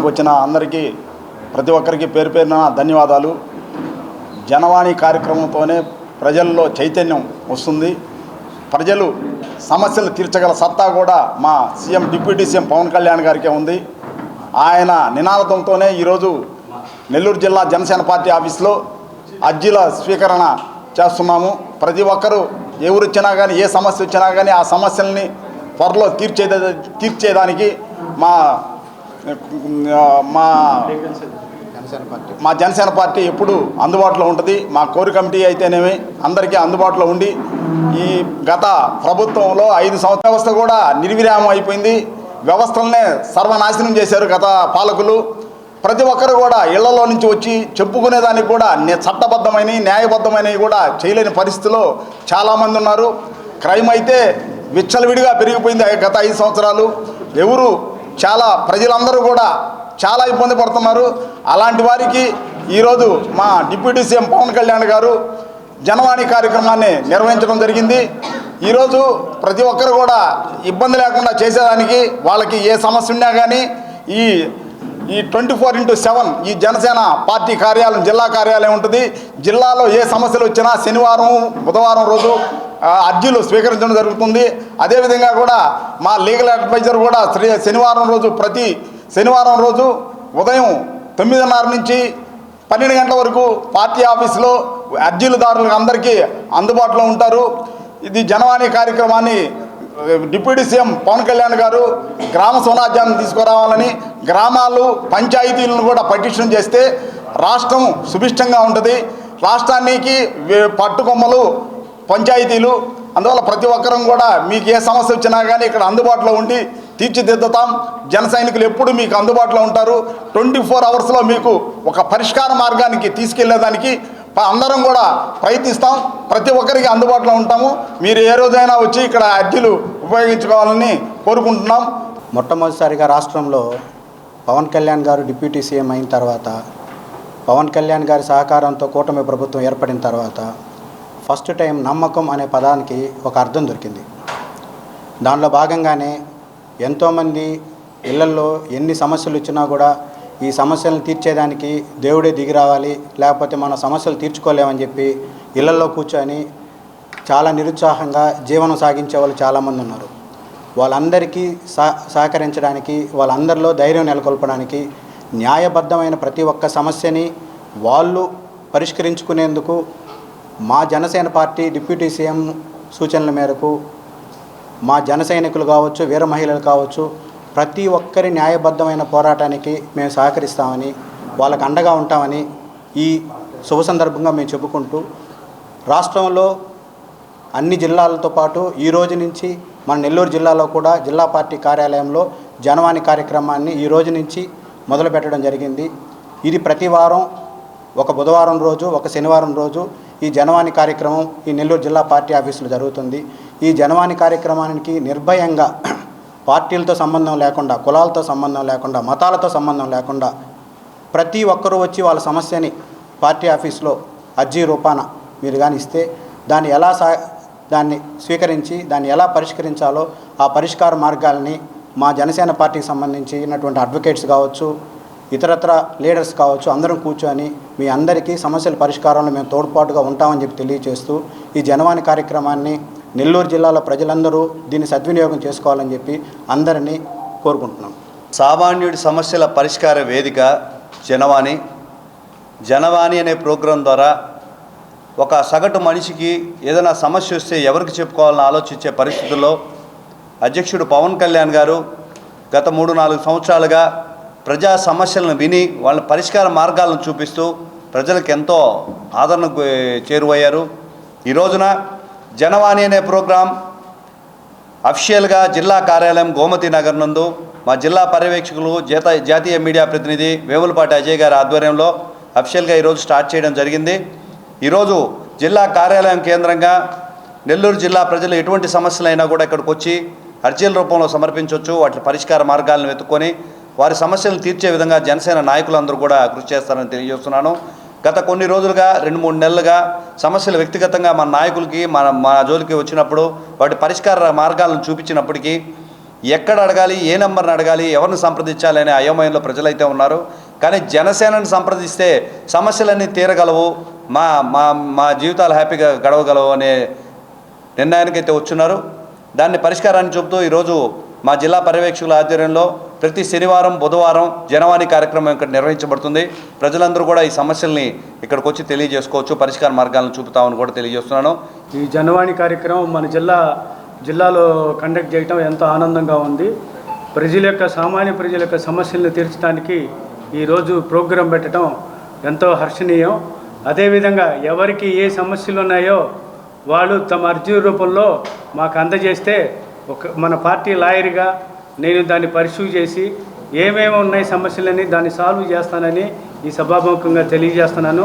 సమావేశానికి వచ్చిన అందరికీ ప్రతి ఒక్కరికి పేరు పేరున ధన్యవాదాలు. జనవాణి కార్యక్రమంతోనే ప్రజల్లో చైతన్యం వస్తుంది. ప్రజలు సమస్యలు తీర్చగల సత్తా కూడా మా CM deputy CM Pawan Kalyan గారికే ఉంది. ఆయన నినాదంతోనే ఈరోజు నెల్లూరు జిల్లా జనసేన పార్టీ ఆఫీస్లో అర్జీల స్వీకరణ చేస్తున్నాము. ప్రతి ఒక్కరూ ఎవరు వచ్చినా కానీ ఏ సమస్య వచ్చినా కానీ ఆ సమస్యల్ని త్వరలో తీర్చేదానికి మా జనసేన పార్టీ ఎప్పుడు అందుబాటులో ఉంటుంది. మా కోర్ కమిటీ అయితేనేమి అందరికీ అందుబాటులో ఉండి ఈ గత ప్రభుత్వంలో 5 సంవత్సరాల వ్యవస్థ కూడా నిర్విరామం అయిపోయింది. వ్యవస్థలనే సర్వనాశనం చేశారు గత పాలకులు. ప్రతి ఒక్కరు కూడా ఇళ్లలో నుంచి వచ్చి చెప్పుకునేదానికి కూడా చట్టబద్ధమైన న్యాయబద్ధమైనవి కూడా చేయలేని పరిస్థితిలో చాలామంది ఉన్నారు. క్రైమ్ అయితే విచ్చలవిడిగా పెరిగిపోయింది గత 5 సంవత్సరాలు. ప్రజలందరూ కూడా చాలా ఇబ్బంది పడుతున్నారు. అలాంటి వారికి ఈరోజు మా డిప్యూటీ సీఎం పవన్ కళ్యాణ్ గారు జనవాణి కార్యక్రమాన్ని నిర్వహించడం జరిగింది. ఈరోజు ప్రతి ఒక్కరు కూడా ఇబ్బంది లేకుండా చేసేదానికి వాళ్ళకి ఏ సమస్య ఉన్నా కానీ ఈ 24/7 ఈ జనసేన పార్టీ కార్యాలయం జిల్లా కార్యాలయం ఉంటుంది. జిల్లాలో ఏ సమస్యలు వచ్చినా శనివారం బుధవారం రోజు అర్జీలు స్వీకరించడం జరుగుతుంది. అదేవిధంగా కూడా మా లీగల్ అడ్వైజర్ కూడా ప్రతి శనివారం రోజు ఉదయం 9:30 నుంచి 12 గంటల వరకు పార్టీ ఆఫీసులో అర్జీలదారులకు అందరికీ అందుబాటులో ఉంటారు. ఇది జనవాణి కార్యక్రమాన్ని డిప్యూటీ సీఎం పవన్ కళ్యాణ్ గారు గ్రామ స్వరాజ్యాన్ని తీసుకురావాలని, గ్రామాలు పంచాయతీలను కూడా పటిష్టం చేస్తే రాష్ట్రం సుభిష్టంగా ఉంటుంది. రాష్ట్రానికి పట్టుకొమ్మలు పంచాయతీలు. అందువల్ల ప్రతి ఒక్కరం కూడా మీకు ఏ సమస్య వచ్చినా కానీ ఇక్కడ అందుబాటులో ఉండి తీర్చిదిద్దుతాం. జన సైనికులు ఎప్పుడు మీకు అందుబాటులో ఉంటారు. 24 అవర్స్లో మీకు ఒక పరిష్కార మార్గానికి తీసుకెళ్లేదానికి అందరం కూడా ప్రయత్నిస్తాం. ప్రతి ఒక్కరికి అందుబాటులో ఉంటాము. మీరు ఏ రోజైనా వచ్చి ఇక్కడ అర్జీలు ఉపయోగించుకోవాలని కోరుకుంటున్నాం. మొట్టమొదటిసారిగా రాష్ట్రంలో పవన్ కళ్యాణ్ గారు డిప్యూటీ సీఎం అయిన తర్వాత, పవన్ కళ్యాణ్ గారి సహకారంతో కూటమి ప్రభుత్వం ఏర్పడిన తర్వాత ఫస్ట్ టైం నమ్మకం అనే పదానికి ఒక అర్థం దొరికింది. దానిలో భాగంగానే ఎంతోమంది ఇళ్లల్లో ఎన్ని సమస్యలు వచ్చినా కూడా ఈ సమస్యలను తీర్చేదానికి దేవుడే దిగి రావాలి, లేకపోతే మన సమస్యలు తీర్చుకోలేమని చెప్పి ఇళ్లలో కూర్చొని చాలా నిరుత్సాహంగా జీవనం సాగించే వాళ్ళు చాలామంది ఉన్నారు. వాళ్ళందరికీ సహకరించడానికి, వాళ్ళందరిలో ధైర్యం నెలకొల్పడానికి, న్యాయబద్ధమైన ప్రతి ఒక్క సమస్యని వాళ్ళు పరిష్కరించుకునేందుకు మా జనసేన పార్టీ డిప్యూటీ సీఎం సూచనల మేరకు మా జన సైనికులు కావచ్చు, వీర మహిళలు కావచ్చు, ప్రతి ఒక్కరి న్యాయబద్ధమైన పోరాటానికి మేము సహకరిస్తామని, వాళ్ళకు అండగా ఉంటామని ఈ శుభ సందర్భంగా మేము చెప్పుకుంటూ, రాష్ట్రంలో అన్ని జిల్లాలతో పాటు ఈ రోజు నుంచి మన నెల్లూరు జిల్లాలో కూడా జిల్లా పార్టీ కార్యాలయంలో జనవాణి కార్యక్రమాన్ని ఈ రోజు నుంచి మొదలు పెట్టడం జరిగింది. ఇది ప్రతి వారం ఒక బుధవారం రోజు, ఒక శనివారం రోజు ఈ జనవాణి కార్యక్రమం ఈ నెల్లూరు జిల్లా పార్టీ ఆఫీసులో జరుగుతుంది. ఈ జనవాణి కార్యక్రమానికి నిర్భయంగా పార్టీలతో సంబంధం లేకుండా, కులాలతో సంబంధం లేకుండా, మతాలతో సంబంధం లేకుండా ప్రతి ఒక్కరూ వచ్చి వాళ్ళ సమస్యని పార్టీ ఆఫీస్లో అర్జీ రూపాన మీరు కానీ ఇస్తే దాన్ని స్వీకరించి దాన్ని ఎలా పరిష్కరించాలో ఆ పరిష్కార మార్గాలని మా జనసేన పార్టీకి సంబంధించినటువంటి అడ్వకేట్స్ కావచ్చు, ఇతరత్ర లీడర్స్ కావచ్చు, అందరం కూర్చొని మీ అందరికీ సమస్యల పరిష్కారంలో మేము తోడ్పాటుగా ఉంటామని చెప్పి తెలియజేస్తూ ఈ జనవాణి కార్యక్రమాన్ని నెల్లూరు జిల్లాలో ప్రజలందరూ దీన్ని సద్వినియోగం చేసుకోవాలని చెప్పి అందరినీ కోరుకుంటున్నాం. సామాన్యుడి సమస్యల పరిష్కార వేదిక జనవాణి అనే ప్రోగ్రాం ద్వారా ఒక సగటు మనిషికి ఏదైనా సమస్య వస్తే ఎవరికి చెప్పుకోవాలని ఆలోచించే పరిస్థితుల్లో అధ్యక్షుడు పవన్ కళ్యాణ్ గారు గత 3-4 సంవత్సరాలుగా ప్రజా సమస్యలను విని వాళ్ళ పరిష్కార మార్గాలను చూపిస్తూ ప్రజలకు ఎంతో ఆదరణకు చేరువయ్యారు. ఈ రోజున జనవాణి అనే ప్రోగ్రాం అఫీషియల్గా జిల్లా కార్యాలయం గోమతి నగర్ నందు మా జిల్లా పర్యవేక్షకులు జాతీయ మీడియా ప్రతినిధి వేములపాటి అజయ్ గారి ఆధ్వర్యంలో అఫీషియల్గా ఈరోజు స్టార్ట్ చేయడం జరిగింది. ఈరోజు జిల్లా కార్యాలయం కేంద్రంగా నెల్లూరు జిల్లా ప్రజలు ఎటువంటి సమస్యలైనా కూడా ఇక్కడికి వచ్చి అర్జీల రూపంలో సమర్పించవచ్చు. వాటి పరిష్కార మార్గాలను వెతుక్కొని వారి సమస్యలను తీర్చే విధంగా జనసేన నాయకులందరూ కూడా కృషి చేస్తారని తెలియజేస్తున్నాను. గత కొన్ని రోజులుగా 2-3 నెలలుగా సమస్యలు వ్యక్తిగతంగా మన నాయకులకి మన జోలికి వచ్చినప్పుడు వాటి పరిష్కార మార్గాలను చూపించినప్పటికీ ఎక్కడ అడగాలి, ఏ నెంబర్ని అడగాలి, ఎవరిని సంప్రదించాలి అనే అయోమయంలో ప్రజలైతే ఉన్నారు. కానీ జనసేనని సంప్రదిస్తే సమస్యలన్నీ తీరగలవు, మా మా మా జీవితాలు హ్యాపీగా గడవగలవు అనే నిర్ణయానికైతే వచ్చున్నారు. దాన్ని పరిష్కారాన్ని చూపుతూ ఈరోజు మా జిల్లా పర్యవేక్షకుల ఆధ్వర్యంలో ప్రతి శనివారం, బుధవారం జనవాణి కార్యక్రమం ఇక్కడ నిర్వహించబడుతుంది. ప్రజలందరూ కూడా ఈ సమస్యల్ని ఇక్కడికి వచ్చి తెలియజేసుకోవచ్చు, పరిష్కార మార్గాలను చూపుతామని కూడా తెలియజేస్తున్నాను. ఈ జనవాణి కార్యక్రమం మన జిల్లాలో కండక్ట్ చేయటం ఎంతో ఆనందంగా ఉంది. సామాన్య ప్రజల యొక్క సమస్యలను తీర్చడానికి ఈరోజు ప్రోగ్రాం పెట్టడం ఎంతో హర్షణీయం. అదేవిధంగా ఎవరికి ఏ సమస్యలు ఉన్నాయో వాళ్ళు తమ అర్జీ రూపంలో మాకు అందజేస్తే మన పార్టీ లాయర్గా నేను దాన్ని పరిశీలి చేసి ఏమేమి ఉన్నాయి సమస్యలని దాన్ని సాల్వ్ చేస్తానని ఈ సభాముఖంగా తెలియజేస్తున్నాను.